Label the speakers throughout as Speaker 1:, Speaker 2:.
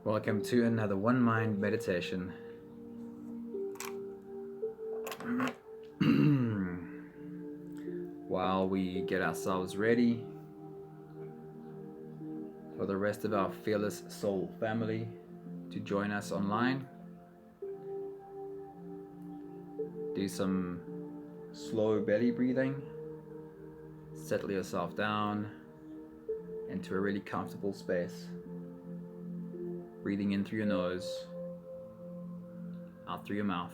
Speaker 1: Welcome to another One Mind meditation. While we get ourselves ready for the rest of our fearless soul family to join us online, do some slow belly breathing. Settle yourself down into a really comfortable space. Breathing in through your nose, out through your mouth.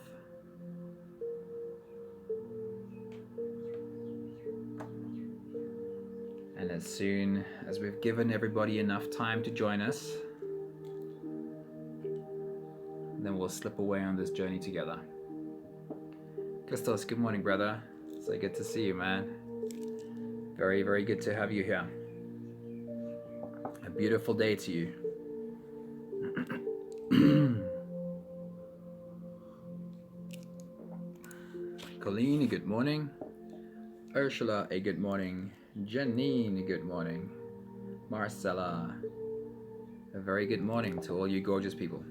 Speaker 1: And as soon as we've given everybody enough time to join us, then we'll slip away on this journey together. Christos, good morning, brother. So good to see you, man. Very, very good to have you here. A beautiful day to you. Colleen, good morning. Ursula, a good morning. Janine, good morning. Marcella, a very good morning to all you gorgeous people.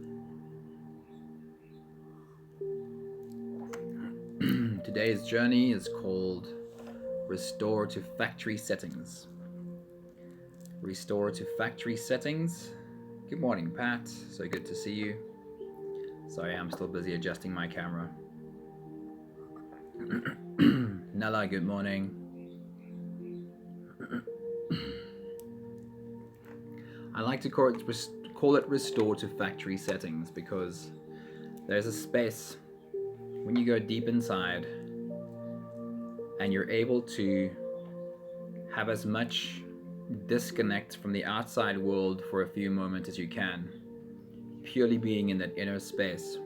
Speaker 1: Today's journey is called Restore to Factory Settings. Restore to Factory Settings. Good morning, Pat. So good to see you. Sorry, I'm still busy adjusting my camera. Nella, good morning. I like to call it Restore to Factory Settings because there's a space when you go deep inside and you're able to have as much disconnect from the outside world for a few moments as you can, purely being in that inner space.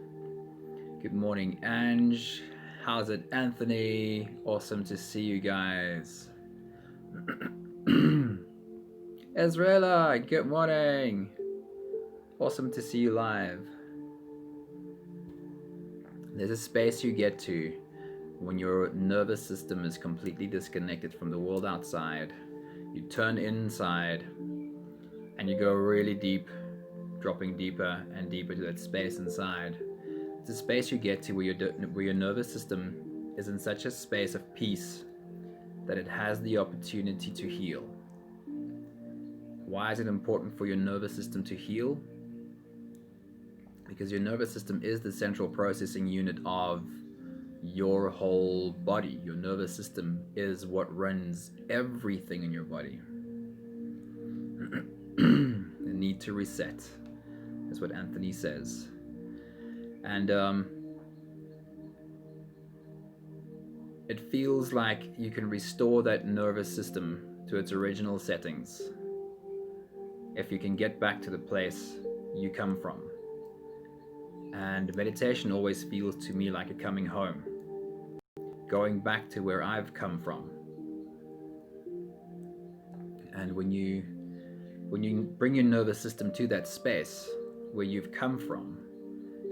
Speaker 1: Good morning, Ange. How's it, Anthony? Awesome to see you guys. Ezreela, good morning. Awesome to see you live. There's a space you get to when your nervous system is completely disconnected from the world outside. You turn inside and you go really deep, dropping deeper and deeper to that space inside. It's a space you get to where your nervous system is in such a space of peace that it has the opportunity to heal. Why is it important for your nervous system to heal? Because your nervous system is the central processing unit of your whole body. Your nervous system is what runs everything in your body. The need to reset is what Anthony says. And it feels like you can restore that nervous system to its original settings if you can get back to the place you come from. And meditation always feels to me like a coming home, going back to where I've come from. And when you bring your nervous system to that space where you've come from,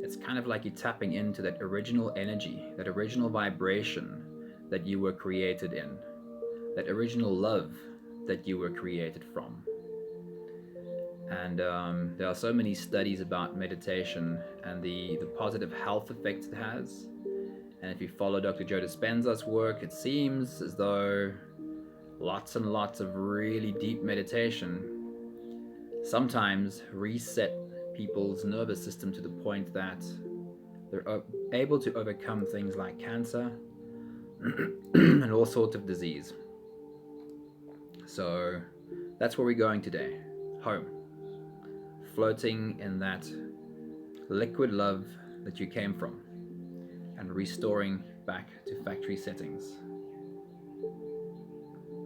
Speaker 1: it's kind of like you're tapping into that original energy, that original vibration that you were created in, that original love that you were created from. And there are so many studies about meditation and the positive health effects it has. And if you follow Dr. Joe Dispenza's work, it seems as though lots and lots of really deep meditation sometimes reset people's nervous system to the point that they're able to overcome things like cancer and all sorts of disease. So that's where we're going today, home. Floating in that liquid love that you came from and restoring back to factory settings.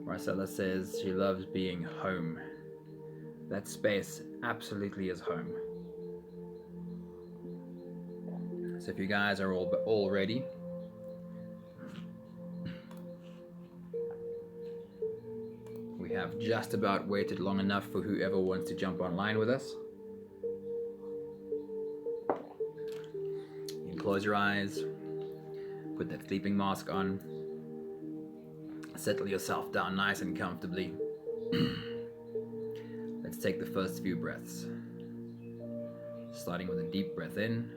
Speaker 1: Marcella says she loves being home. That space absolutely is home. So if you guys are all ready, we have just about waited long enough for whoever wants to jump online with us. You can close your eyes, put that sleeping mask on, settle yourself down nice and comfortably. Let's take the first few breaths. Starting with a deep breath in.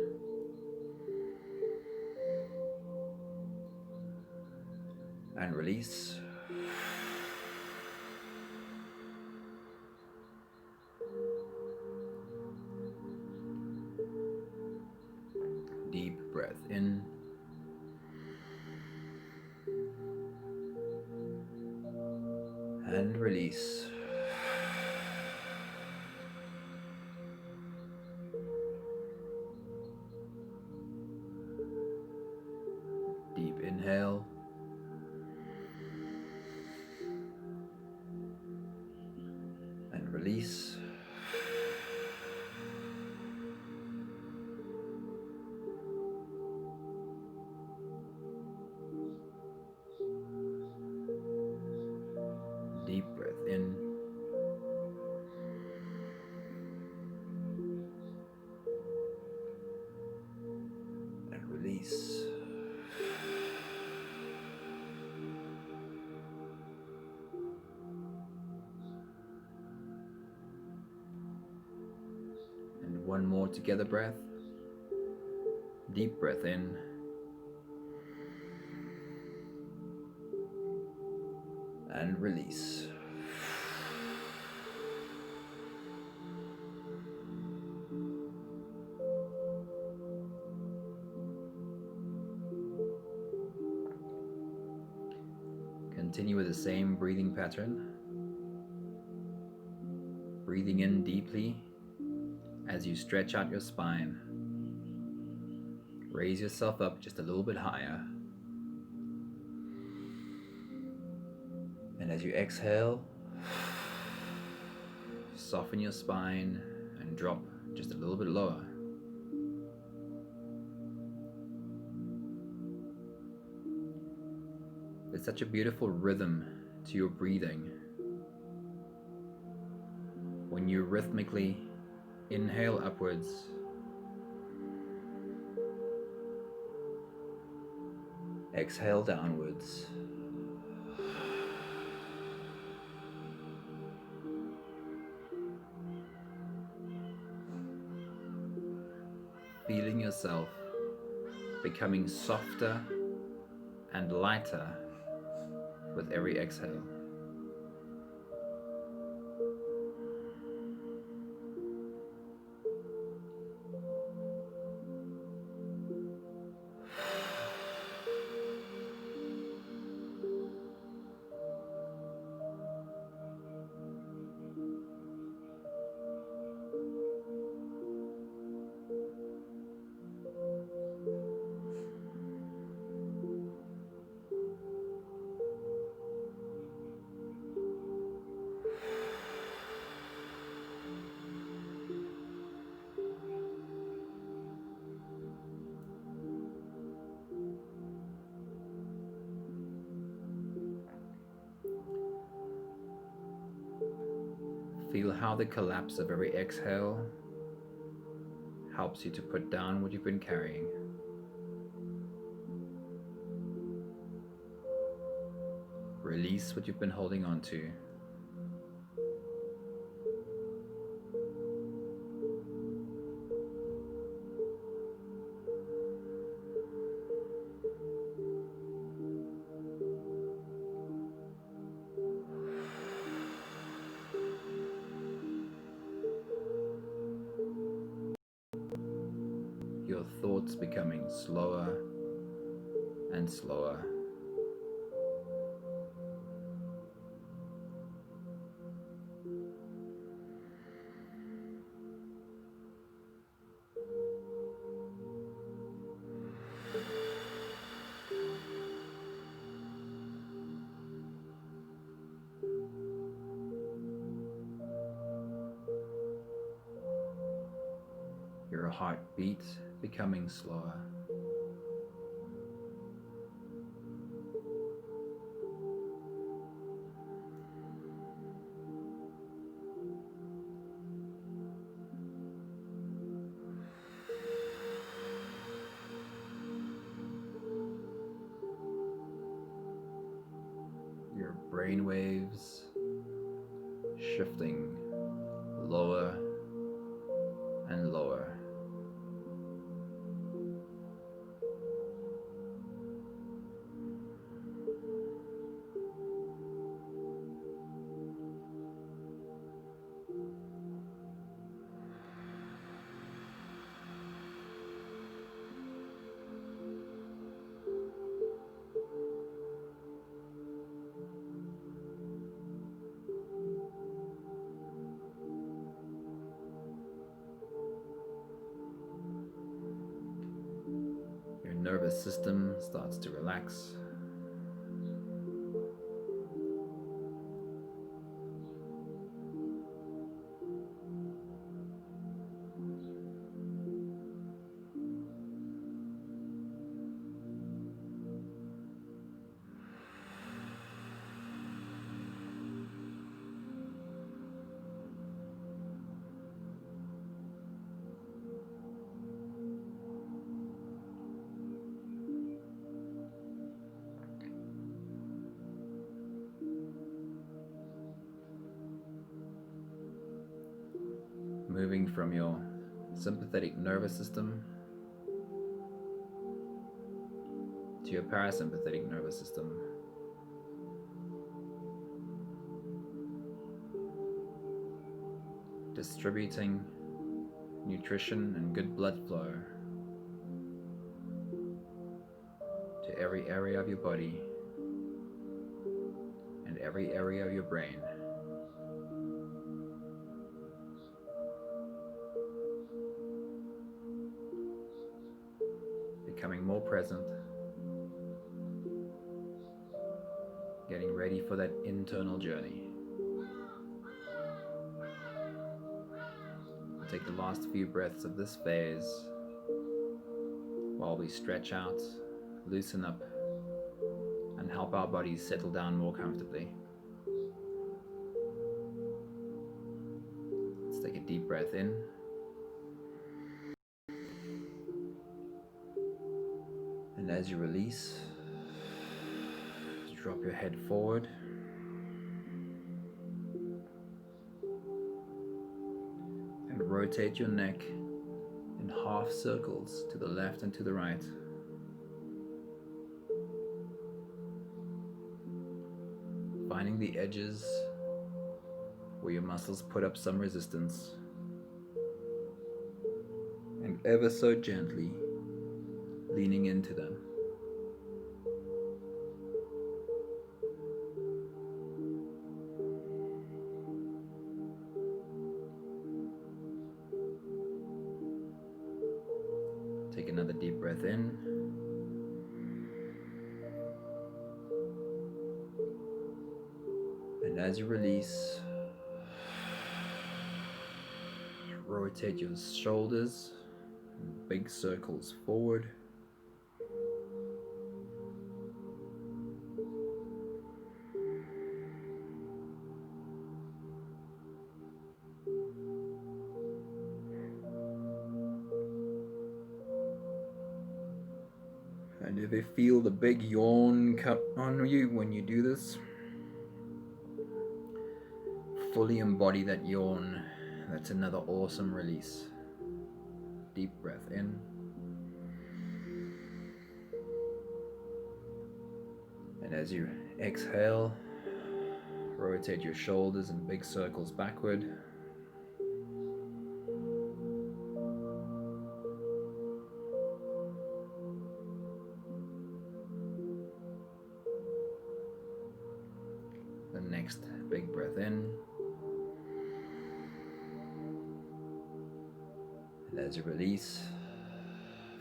Speaker 1: And release. Deep breath in. And release. Deep inhale. And release. Deep breath in. And release. And one more together breath. Deep breath in. And release. Continue with the same breathing pattern. Breathing in deeply as you stretch out your spine. Raise yourself up just a little bit higher. And as you exhale, soften your spine and drop just a little bit lower. There's such a beautiful rhythm to your breathing. When you rhythmically inhale upwards, exhale downwards. Feeling yourself becoming softer and lighter with every exhale. Feel how the collapse of every exhale helps you to put down what you've been carrying. Release what you've been holding on to. Your thoughts becoming slower and slower. Your heartbeat becoming slower. Your brain waves shifting lower and lower. nervous system starts to relax. Moving from your sympathetic nervous system to your parasympathetic nervous system. Distributing nutrition and good blood flow to every area of your body and every area of your brain. Becoming more present, getting ready for that internal journey. We'll take the last few breaths of this phase while we stretch out, loosen up, and help our bodies settle down more comfortably. Let's take a deep breath in. And as you release, drop your head forward. And rotate your neck in half circles to the left and to the right. Finding the edges where your muscles put up some resistance. And ever so gently leaning into them. Take another deep breath in. And as you release, rotate your shoulders in big circles forward. And if you feel the big yawn come on you when you do this, fully embody that yawn. That's another awesome release. Deep breath in. And as you exhale, rotate your shoulders in big circles backward. The next big breath in. And as you release,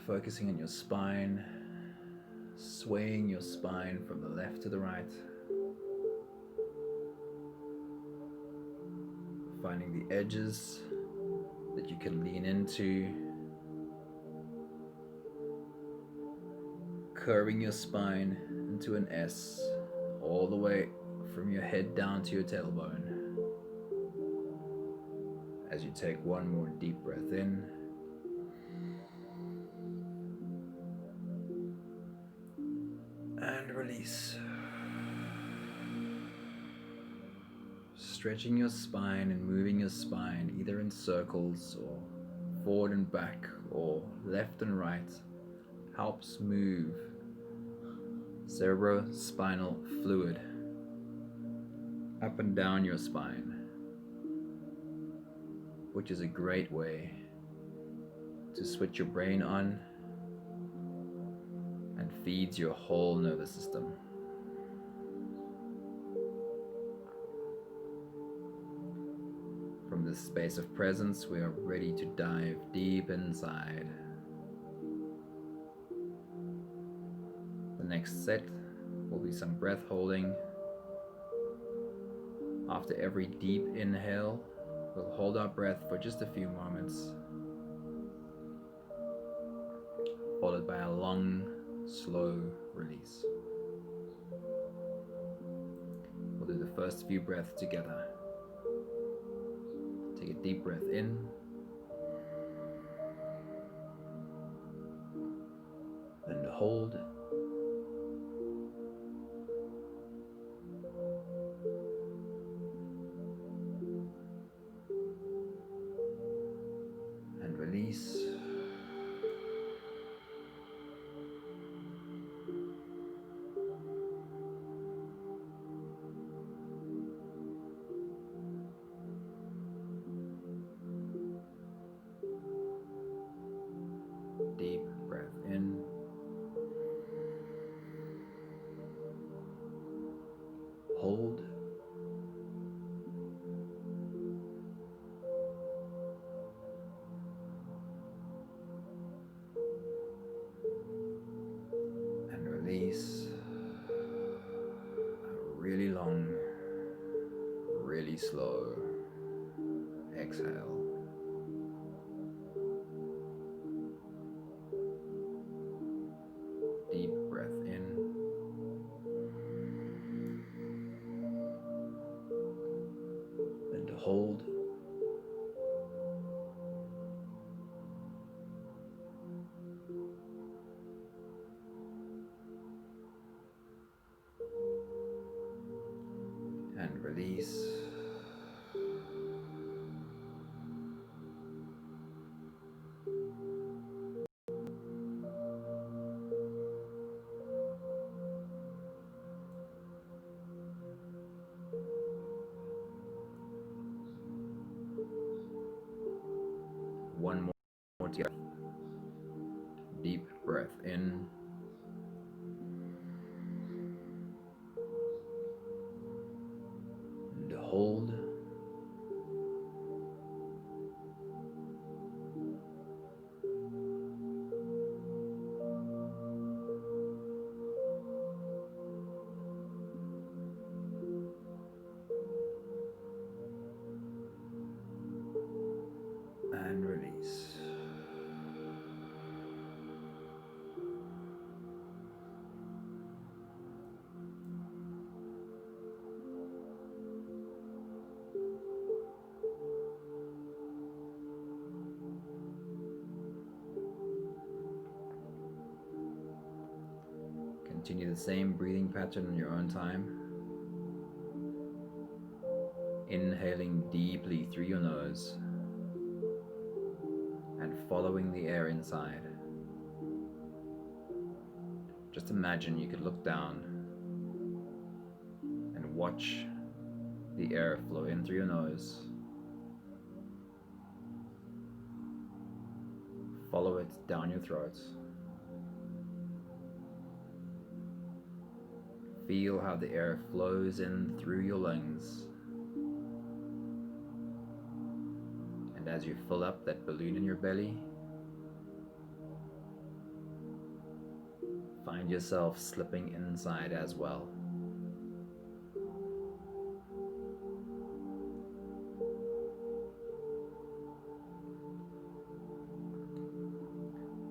Speaker 1: focusing on your spine, swaying your spine from the left to the right, finding the edges that you can lean into, curving your spine into an S all the way from your head down to your tailbone. As you take one more deep breath in, and release. Stretching your spine and moving your spine either in circles or forward and back or left and right helps move cerebrospinal fluid up and down your spine, which is a great way to switch your brain on and feeds your whole nervous system. From this space of presence, we are ready to dive deep inside. next set will be some breath holding. After every deep inhale, we'll hold our breath for just a few moments, followed by a long, slow release. We'll do the first few breaths together. Take a deep breath in. And hold. And release. Deep breath in. Hold. And release. A really long, really slow exhale. Deep breath in. And hold. And release. One more together. Deep breath in. And hold. And release. Continue the same breathing pattern in your own time. Inhaling deeply through your nose and following the air inside. Just imagine you could look down and watch the air flow in through your nose. Follow it down your throat. Feel how the air flows in through your lungs. And as you fill up that balloon in your belly, find yourself slipping inside as well.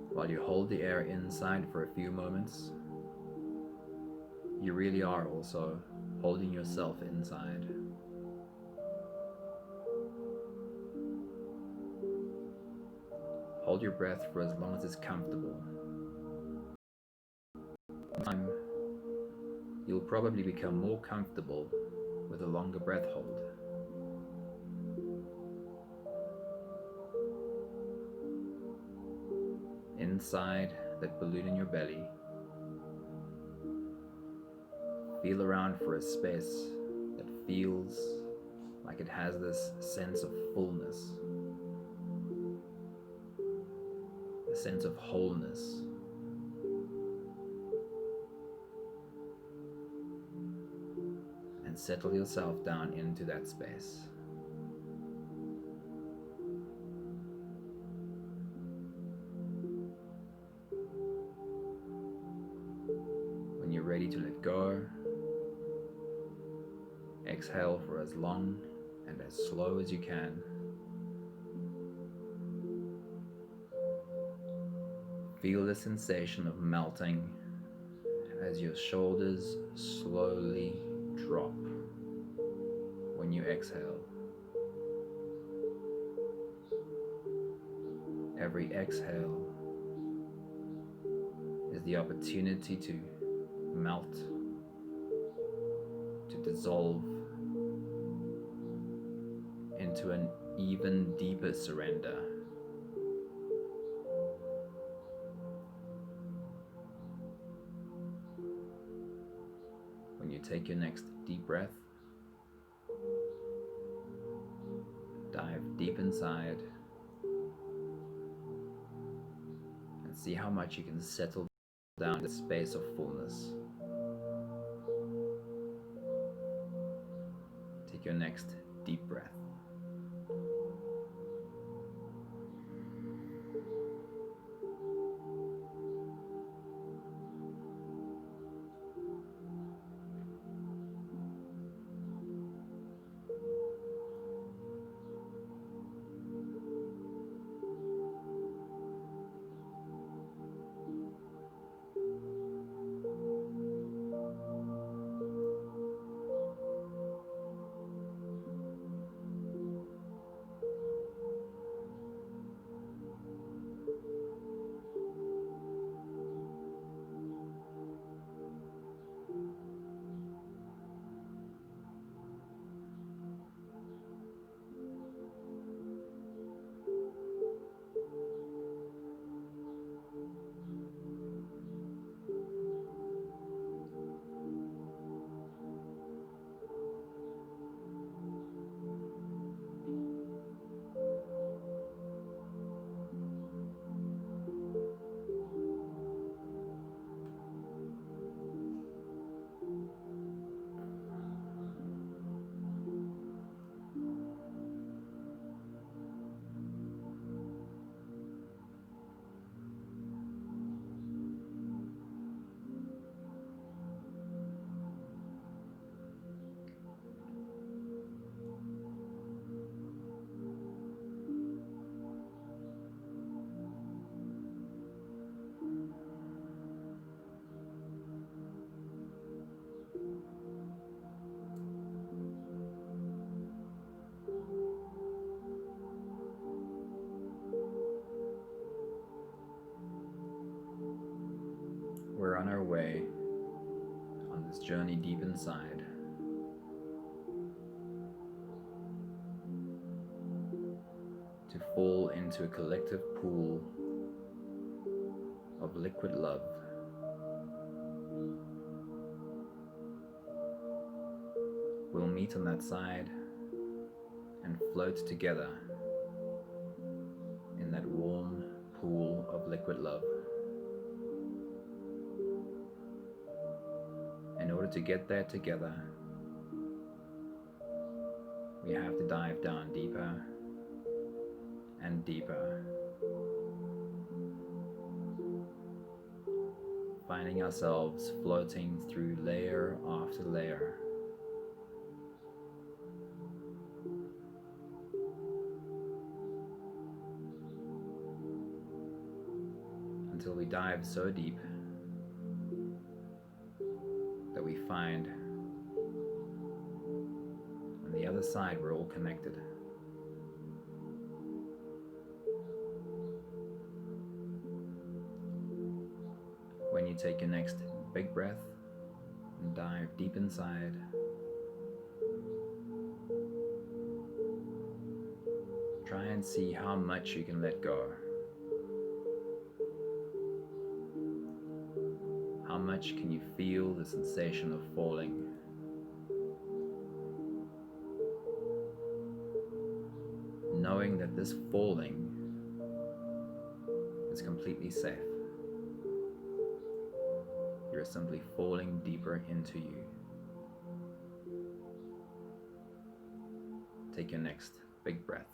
Speaker 1: While you hold the air inside for a few moments, you really are also holding yourself inside. Hold your breath for as long as it's comfortable. With time, you'll probably become more comfortable with a longer breath hold. Inside that balloon in your belly, feel around for a space that feels like it has this sense of fullness, a sense of wholeness. And settle yourself down into that space. ready to let go, exhale for as long and as slow as you can. Feel the sensation of melting as your shoulders slowly drop when you exhale. Every exhale is the opportunity to melt, to dissolve into an even deeper surrender. When you take your next deep breath, dive deep inside and see how much you can settle down in the space of fullness. Take your next deep breath. We're on our way on this journey deep inside. To fall into a collective pool of liquid love. We'll meet on that side and float together in that warm pool of liquid love. In order to get there together, we have to dive down deeper and deeper, finding ourselves floating through layer after layer. Until we dive so deep that we find on the other side we're all connected. When you take your next big breath and dive deep inside, try and see how much you can let go. How much can you feel the sensation of falling? Knowing that this falling is completely safe. You're simply falling deeper into you. Take your next big breath.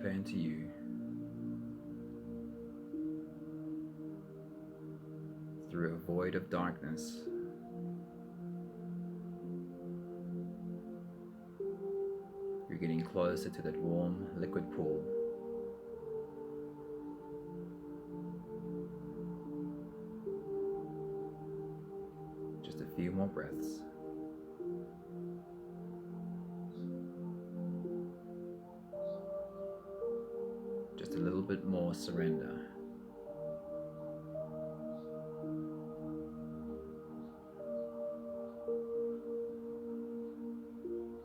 Speaker 1: deeper into you through a void of darkness. You're getting closer to that warm liquid pool. Just a few more breaths. Just a little bit more surrender.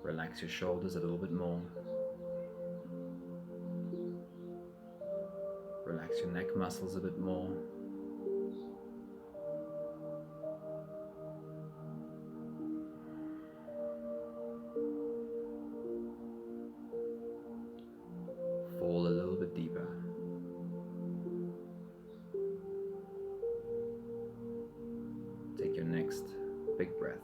Speaker 1: Relax your shoulders a little bit more. Relax your neck muscles a bit more. Fall a little bit deeper. Take your next big breath.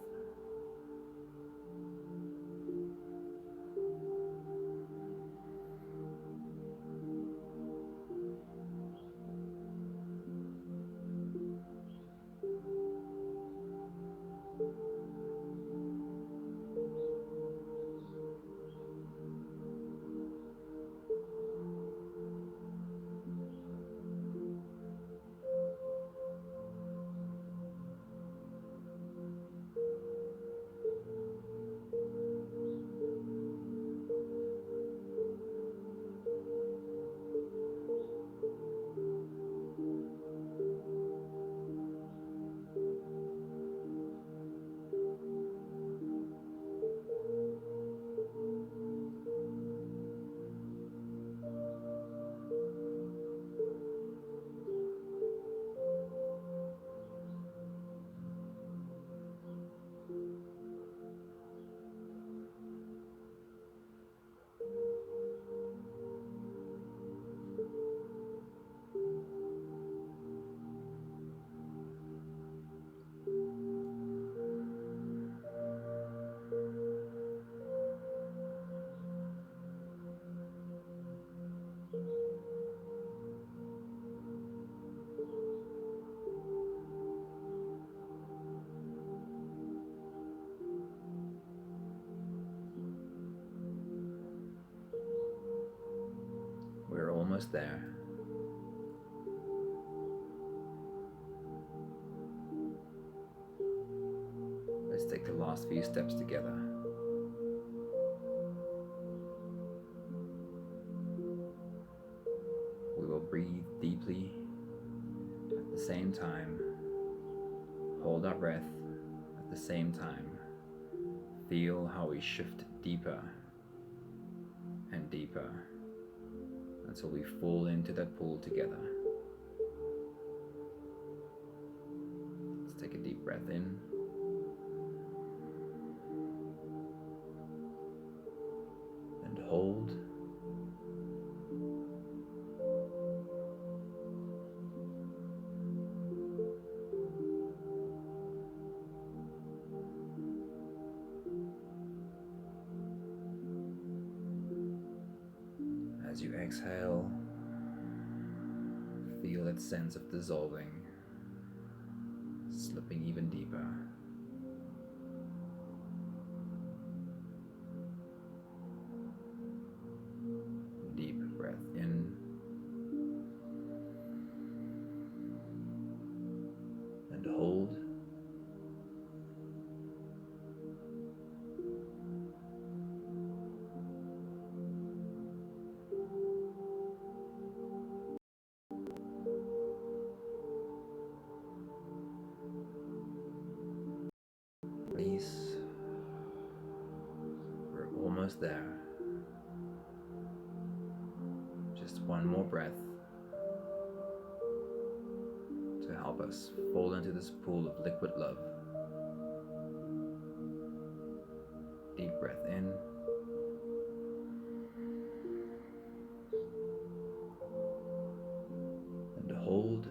Speaker 1: We're almost there. Let's take the last few steps together. We will breathe deeply at the same time. Hold our breath at the same time. Feel how we shift deeper and deeper until we fall into that pool together. Let's take a deep breath in. And hold. As you exhale, feel that sense of dissolving, slipping even deeper. Deep breath in and hold. Release. We're almost there. Just one more breath to help us fall into this pool of liquid love. Deep breath in and hold.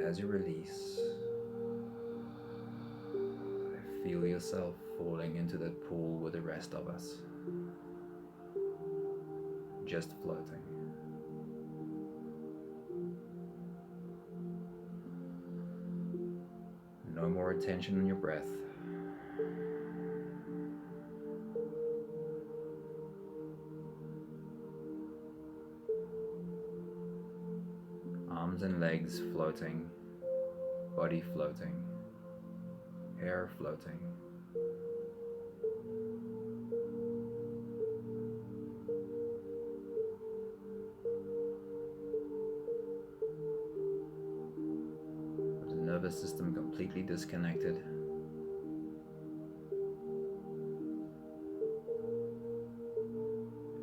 Speaker 1: as you release, feel yourself falling into that pool with the rest of us, just floating. No more attention on your breath. Arms and legs floating, body floating, hair floating. With the nervous system completely disconnected.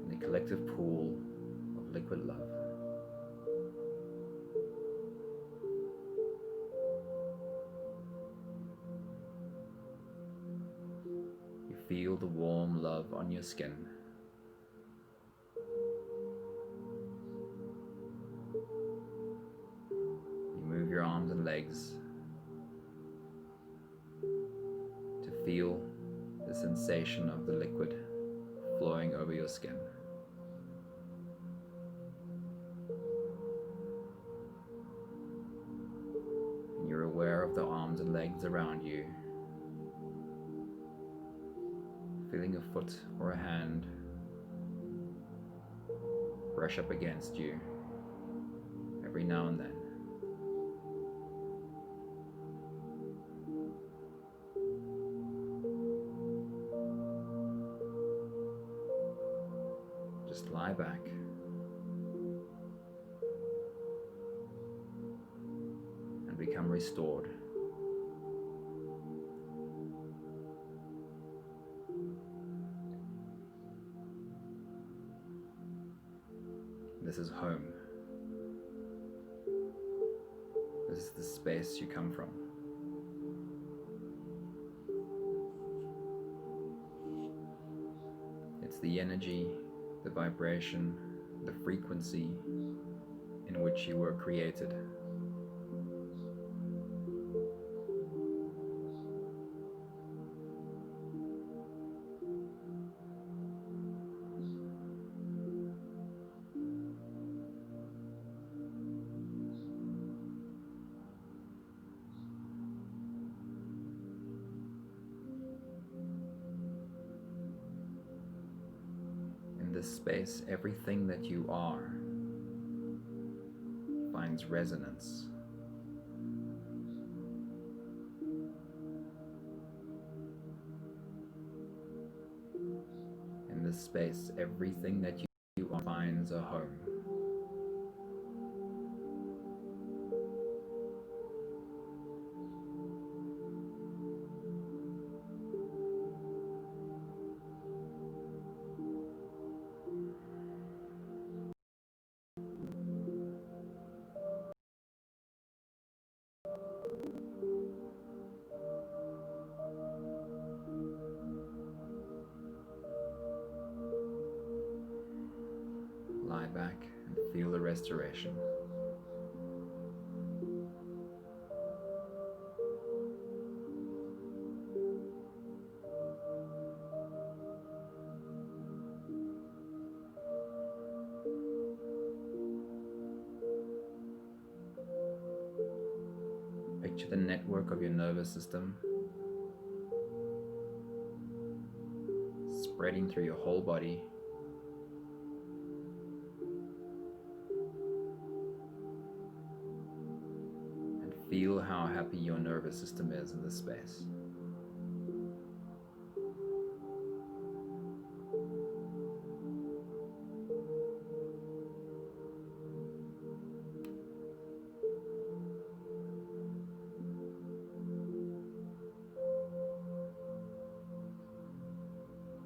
Speaker 1: In a collective pool of liquid love. You feel the warm love on your skin. You move your arms and legs to feel the sensation of the liquid flowing over your skin. And you're aware of the arms and legs around you, feeling a foot or a hand brush up against you every now and then. Just lie back and become restored. This is home. This is the space you come from. It's the energy, the vibration, the frequency in which you were created. In this space, everything that you are finds resonance. In this space, everything that you are finds a home. Lie back and feel the restoration. Picture the network of your nervous system spreading through your whole body. And feel how happy your nervous system is in this space.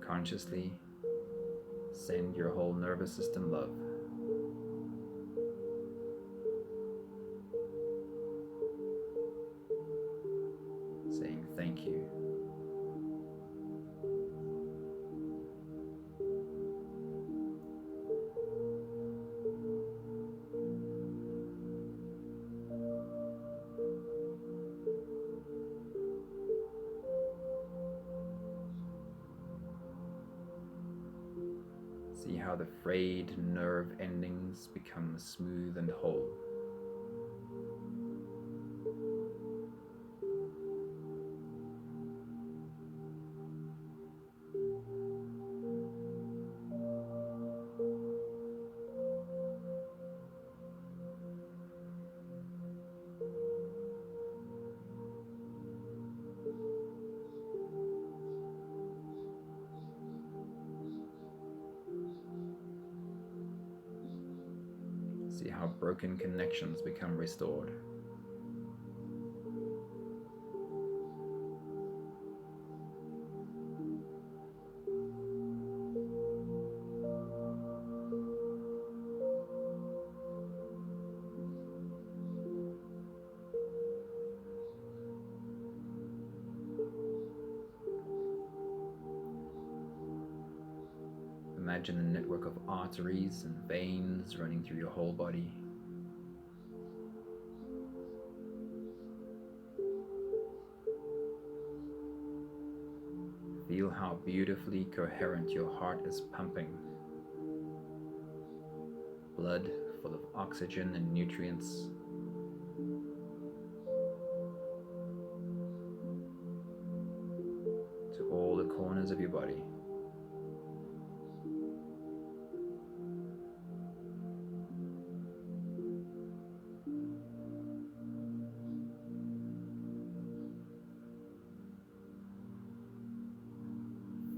Speaker 1: Consciously send your whole nervous system love. Saying thank you. See how the frayed nerve endings become smooth and whole. See how broken connections become restored. Imagine a network of arteries and veins running through your whole body. Feel how beautifully coherent your heart is pumping. Blood full of oxygen and nutrients. To all the corners of your body.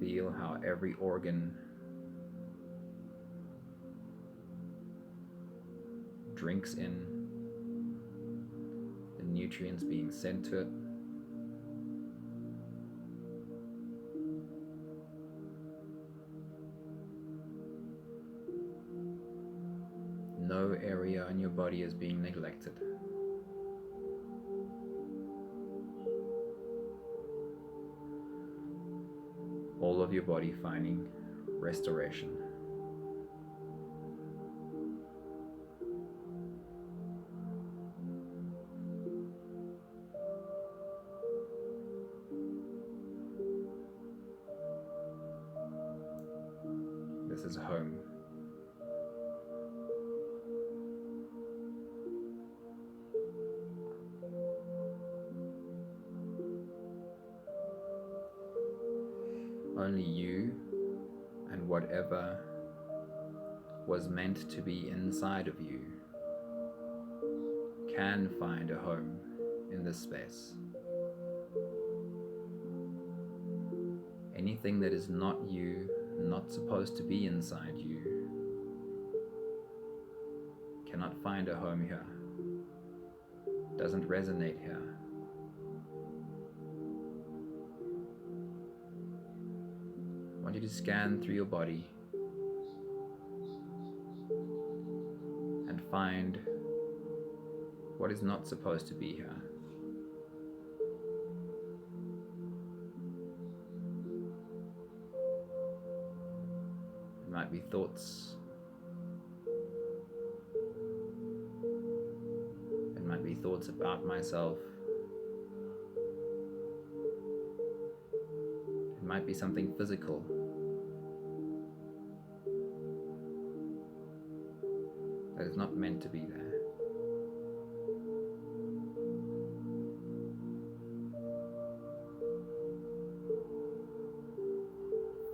Speaker 1: Feel how every organ drinks in the nutrients being sent to it. No area in your body is being neglected. All of your body finding restoration. This is home. Only you and whatever was meant to be inside of you can find a home in this space. Anything that is not you, not supposed to be inside you, cannot find a home here, doesn't resonate here. I want you to scan through your body and find what is not supposed to be here. It might be thoughts. It might be thoughts about myself. It might be something physical. That is not meant to be there.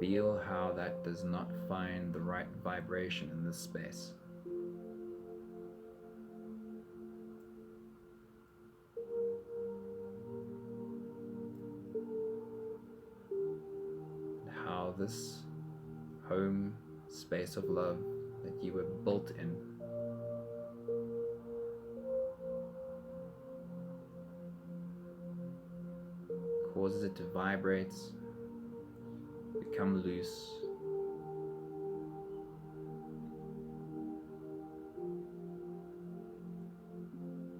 Speaker 1: Feel how that does not find the right vibration in this space. And how this home space of love that you were built in causes it to vibrate, become loose,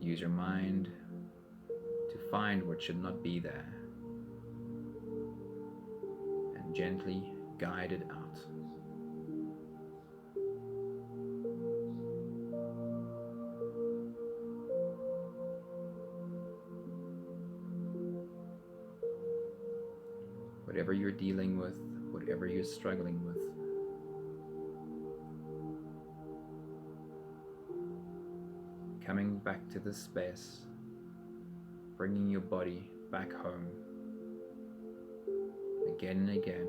Speaker 1: use your mind to find what should not be there and gently guide it out. Whatever you're dealing with, whatever you're struggling with, coming back to this space, bringing your body back home again and again.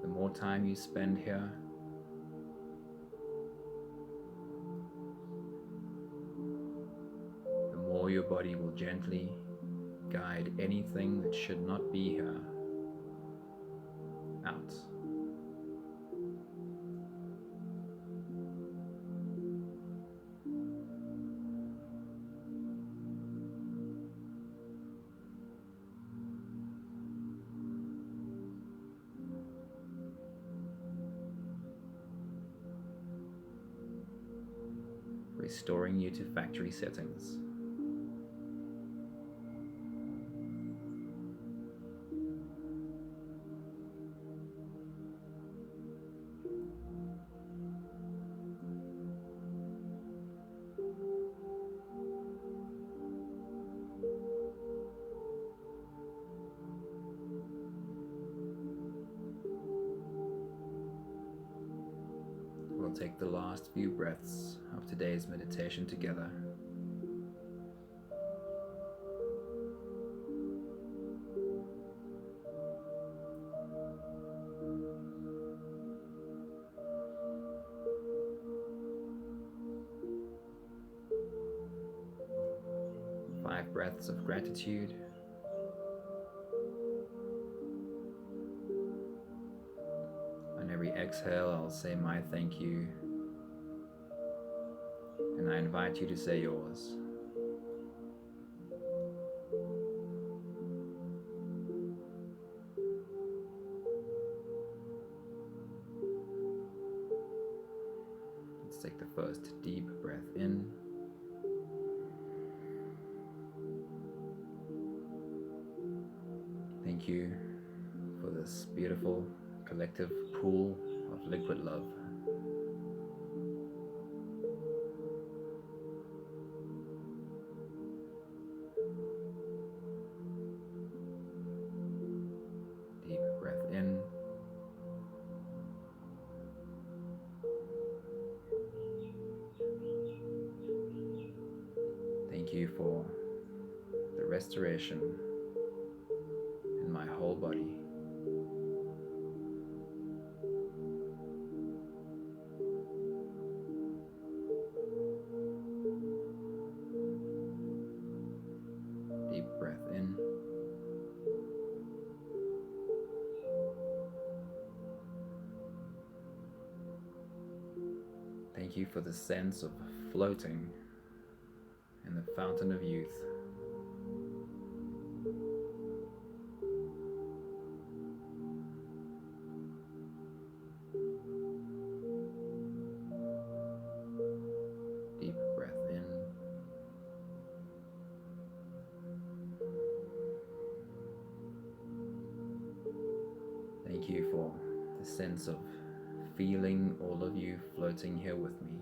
Speaker 1: The more time you spend here, the more your body will gently guide anything that should not be here out. Restoring you to factory settings. We'll take the last few breaths of today's meditation together. Five breaths of gratitude. On every exhale, I'll say my thank you, and I invite you to say yours. Let's take the first deep breath in. Thank you for this beautiful collective pool of liquid love. Deep breath in. Thank you for the restoration in my whole body. Deep breath in. Thank you for the sense of floating in the fountain of youth. Deep breath in. Thank you for the sense of feeling all of you floating here with me.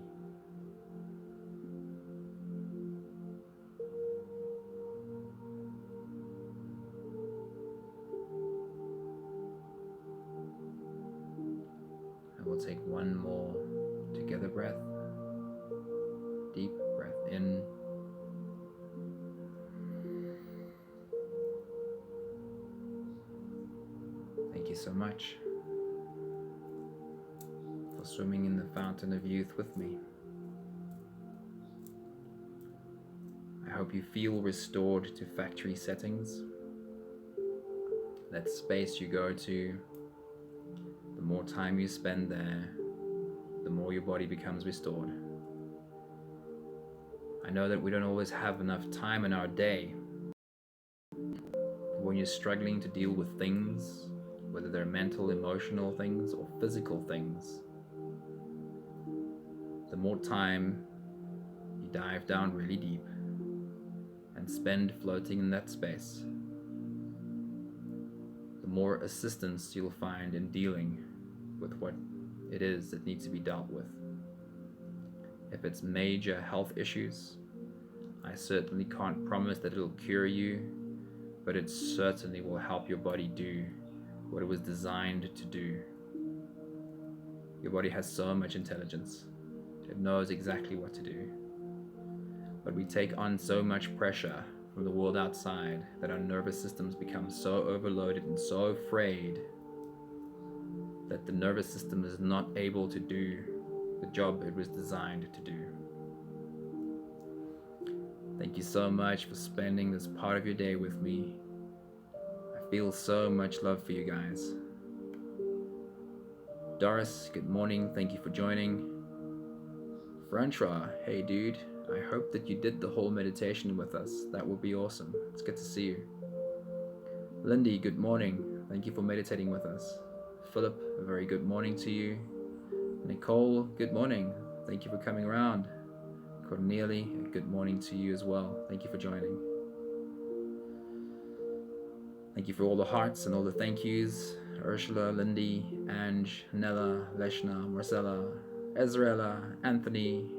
Speaker 1: I will take one more together breath. Deep breath in. Thank you so much for swimming in the fountain of youth with me. I hope you feel restored to factory settings. That space you go to, the more time you spend there, the more your body becomes restored. I know that we don't always have enough time in our day. When you're struggling to deal with things, whether they're mental, emotional things, or physical things, the more time you dive down really deep and spend floating in that space, the more assistance you'll find in dealing with what it is that needs to be dealt with. If it's major health issues, I certainly can't promise that it'll cure you, but it certainly will help your body do what it was designed to do. Your body has so much intelligence. It knows exactly what to do. But we take on so much pressure from the world outside that our nervous systems become so overloaded and so afraid that the nervous system is not able to do the job it was designed to do. Thank you so much for spending this part of your day with me. I feel so much love for you guys. Doris, good morning. Thank you for joining. Francois, hey dude. I hope that you did the whole meditation with us. That would be awesome. It's good to see you. Lindy, good morning. Thank you for meditating with us. Philip, a very good morning to you. Nicole, good morning. Thank you for coming around. Cornelie, a good morning to you as well. Thank you for joining. Thank you for all the hearts and all the thank yous. Ursula, Lindy, Ange, Nella, Leshna, Marcella, Ezreella, Anthony.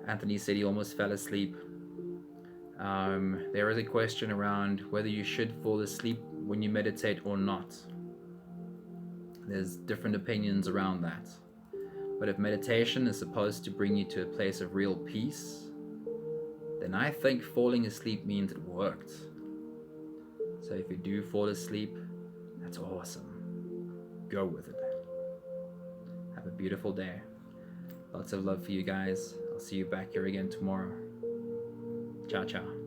Speaker 1: Anthony said he almost fell asleep. There is a question around whether you should fall asleep when you meditate or not. There's different opinions around that. But if meditation is supposed to bring you to a place of real peace, then I think falling asleep means it worked. So if you do fall asleep, that's awesome. Go with it. Have a beautiful day. Lots of love for you guys. I'll see you back here again tomorrow. Ciao, ciao.